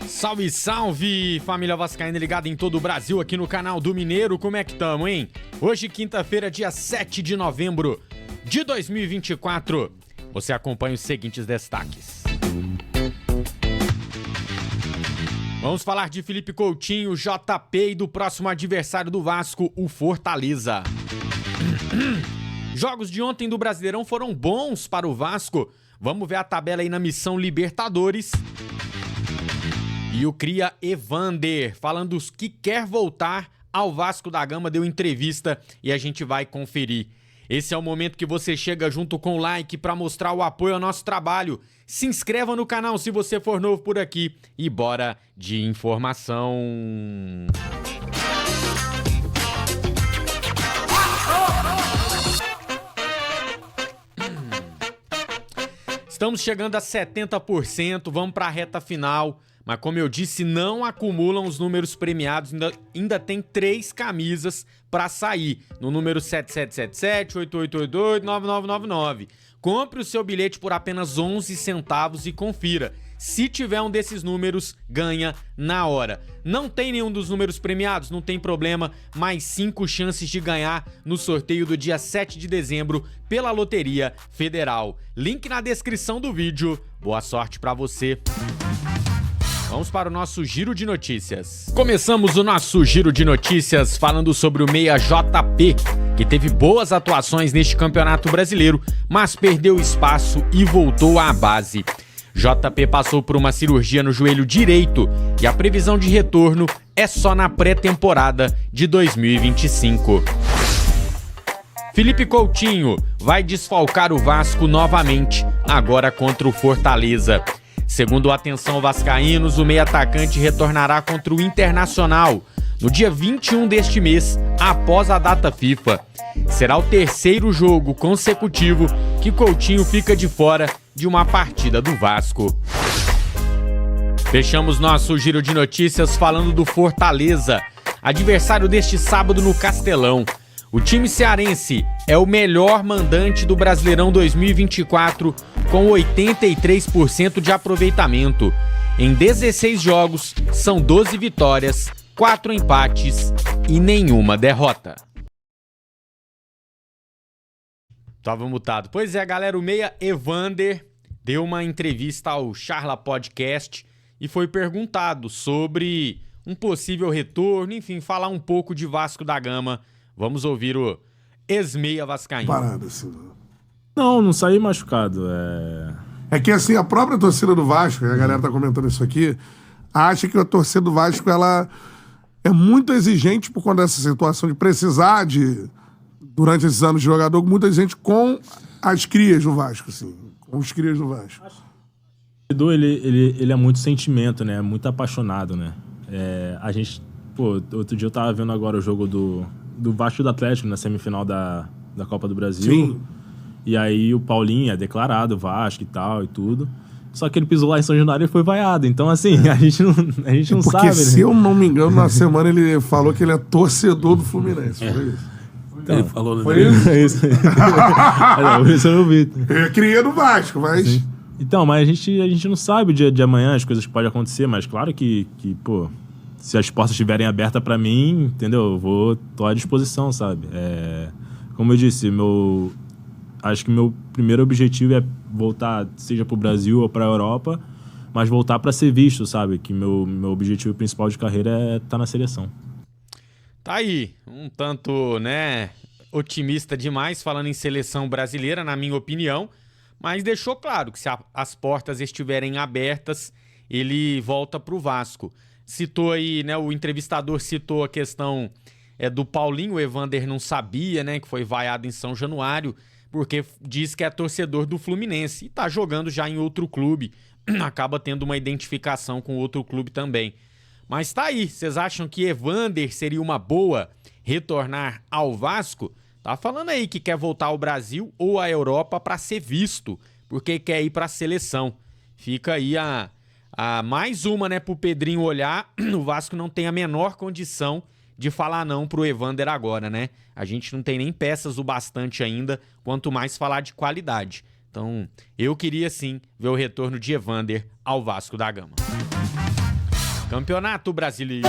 Salve, salve, família vascaína ligada em todo o Brasil aqui no canal do Mineiro. Como é que tamo, hein? Hoje, quinta-feira, dia 7 de novembro de 2024. Você acompanha os seguintes destaques. Vamos falar de Felipe Coutinho, JP e do próximo adversário do Vasco, o Fortaleza. Jogos de ontem do Brasileirão foram bons para o Vasco. Vamos ver a tabela aí na missão Libertadores. E o cria Evander, falando que quer voltar ao Vasco da Gama, deu entrevista e a gente vai conferir. Esse é o momento que você chega junto com o like para mostrar o apoio ao nosso trabalho. Se inscreva no canal se você for novo por aqui e bora de informação. Estamos chegando a 70%, vamos para a reta final. Mas como eu disse, não acumulam os números premiados, ainda tem 3 camisas para sair, no número 7777, 8888, 9999. Compre o seu bilhete por apenas 11 centavos e confira. Se tiver um desses números, ganha na hora. Não tem nenhum dos números premiados? Não tem problema, mais 5 chances de ganhar no sorteio do dia 7 de dezembro pela Loteria Federal. Link na descrição do vídeo. Boa sorte para você. Vamos para o nosso giro de notícias. Começamos o nosso giro de notícias falando sobre o meia JP, que teve boas atuações neste Campeonato Brasileiro, mas perdeu espaço e voltou à base. JP passou por uma cirurgia no joelho direito e a previsão de retorno é só na pré-temporada de 2025. Felipe Coutinho vai desfalcar o Vasco novamente, agora contra o Fortaleza. Segundo o Atenção Vascaínos, o meio-atacante retornará contra o Internacional no dia 21 deste mês, após a data FIFA. Será o 3º jogo consecutivo que Coutinho fica de fora de uma partida do Vasco. Fechamos nosso giro de notícias falando do Fortaleza, adversário deste sábado no Castelão. O time cearense é o melhor mandante do Brasileirão 2024, com 83% de aproveitamento. Em 16 jogos, são 12 vitórias, 4 empates e nenhuma derrota. Tava mutado. Pois é, galera, o meia Evander deu uma entrevista ao Charla Podcast e foi perguntado sobre um possível retorno, enfim, falar um pouco de Vasco da Gama. Vamos ouvir o ex-meia vascaíno. Parada, assim. Não saí machucado. É que assim, a própria torcida do Vasco, a galera tá comentando isso aqui, acha que a torcida do Vasco, ela é muito exigente por conta dessa situação de precisar durante esses anos de jogador, muito exigente com as crias do Vasco, assim. Com os crias do Vasco. O Edu, ele é muito sentimento, né? Muito apaixonado, né? A gente... Pô, outro dia eu tava vendo agora o jogo do Vasco e do Atlético na semifinal da Copa do Brasil. Sim. E aí o Paulinho é declarado Vasco e tal e tudo. Só que ele pisou lá em São Januário e foi vaiado. Então, assim, a gente não sabe. Porque, se eu não me engano, na semana ele falou que ele é torcedor do Fluminense. Foi isso? Então, ele falou, foi isso? É isso. Isso eu não vi. Eu cria do Vasco, mas... Sim. Então, mas a gente não sabe o dia de amanhã, as coisas que podem acontecer. Mas claro que pô... Se as portas estiverem abertas para mim, entendeu? Tô à disposição, sabe? Como eu disse, acho que meu primeiro objetivo é voltar, seja pro Brasil ou pra Europa, mas voltar para ser visto, sabe? Que meu objetivo principal de carreira é estar na seleção. Tá aí, um tanto, né, otimista demais falando em seleção brasileira, na minha opinião, mas deixou claro que se as portas estiverem abertas, ele volta pro Vasco. Citou aí, né, o entrevistador citou a questão do Paulinho, o Evander não sabia, né, que foi vaiado em São Januário, porque diz que é torcedor do Fluminense e tá jogando já em outro clube, acaba tendo uma identificação com outro clube também. Mas tá aí, vocês acham que Evander seria uma boa retornar ao Vasco? Tá falando aí que quer voltar ao Brasil ou à Europa para ser visto, porque quer ir para a seleção. Fica aí a mais uma, né, pro Pedrinho olhar. O Vasco não tem a menor condição de falar não pro Evander agora, né? A gente não tem nem peças o bastante ainda, quanto mais falar de qualidade. Então, eu queria sim ver o retorno de Evander ao Vasco da Gama. Campeonato Brasileiro.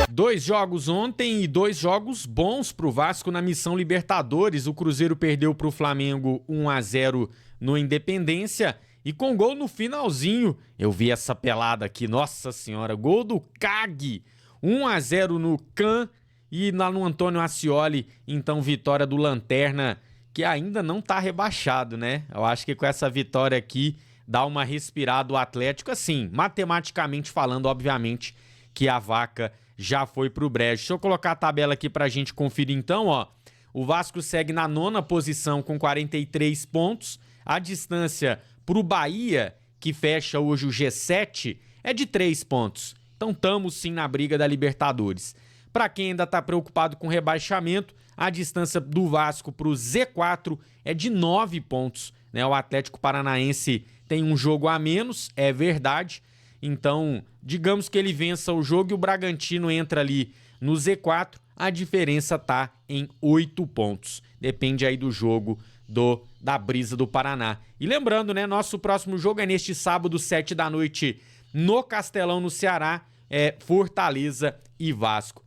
2 jogos ontem e 2 jogos bons pro Vasco na missão Libertadores. O Cruzeiro perdeu pro Flamengo 1-0 no Independência e com gol no finalzinho. Eu vi essa pelada aqui, nossa senhora, gol do Cag. 1-0 no Can e lá no Antônio Ascioli, então vitória do Lanterna, que ainda não tá rebaixado, né? Eu acho que com essa vitória aqui dá uma respirada o Atlético, assim, matematicamente falando, obviamente, que a vaca já foi pro brejo. Deixa eu colocar a tabela aqui pra gente conferir então, ó. O Vasco segue na 9ª posição com 43 pontos. A distância pro Bahia, que fecha hoje o G7, é de 3 pontos. Então estamos sim na briga da Libertadores. Para quem ainda tá preocupado com rebaixamento, a distância do Vasco pro Z4 é de 9 pontos, né? O Atlético Paranaense tem um jogo a menos, é verdade. Então, digamos que ele vença o jogo e o Bragantino entra ali no Z4, a diferença tá em 8 pontos. Depende aí do jogo da Brisa do Paraná. E lembrando, né, nosso próximo jogo é neste sábado, 7 da noite, no Castelão, no Ceará, é Fortaleza e Vasco.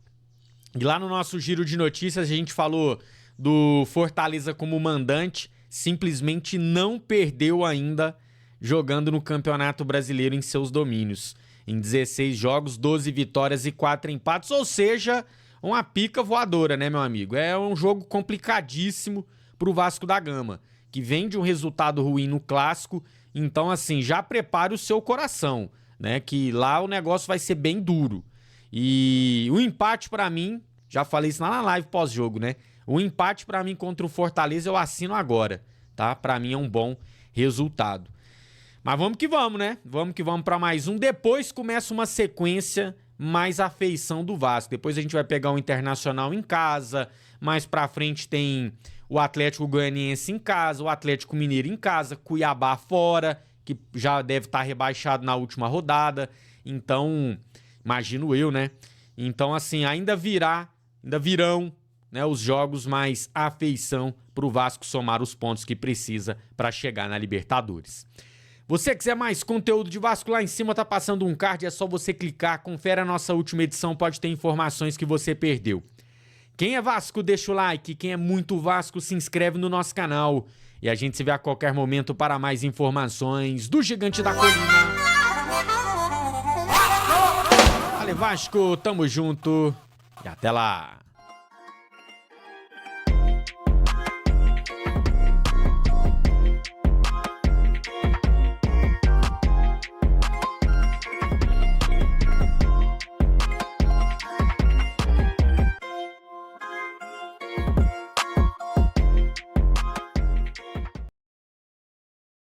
E lá no nosso giro de notícias a gente falou do Fortaleza como mandante, simplesmente não perdeu ainda jogando no Campeonato Brasileiro em seus domínios. Em 16 jogos, 12 vitórias e 4 empates, ou seja, uma pica voadora, né, meu amigo? É um jogo complicadíssimo pro Vasco da Gama, que vem de um resultado ruim no Clássico, então assim, já prepare o seu coração, né, que lá o negócio vai ser bem duro. E o empate pra mim, já falei isso lá na live pós-jogo, né? O empate pra mim contra o Fortaleza eu assino agora, tá? Pra mim é um bom resultado. Mas vamos que vamos, né? Vamos que vamos pra mais um. Depois começa uma sequência mais afeição do Vasco. Depois a gente vai pegar o Internacional em casa, mais pra frente tem o Atlético Goianiense em casa, o Atlético Mineiro em casa, Cuiabá fora, que já deve estar rebaixado na última rodada. Então, imagino eu, né? Então, assim, ainda virão, né, os jogos mais afeição pro Vasco somar os pontos que precisa para chegar na Libertadores. Você quiser mais conteúdo de Vasco, lá em cima tá passando um card, é só você clicar, confere a nossa última edição, pode ter informações que você perdeu. Quem é Vasco, deixa o like, quem é muito Vasco, se inscreve no nosso canal. E a gente se vê a qualquer momento para mais informações do Gigante da Colina. Valeu, Vasco, tamo junto e até lá!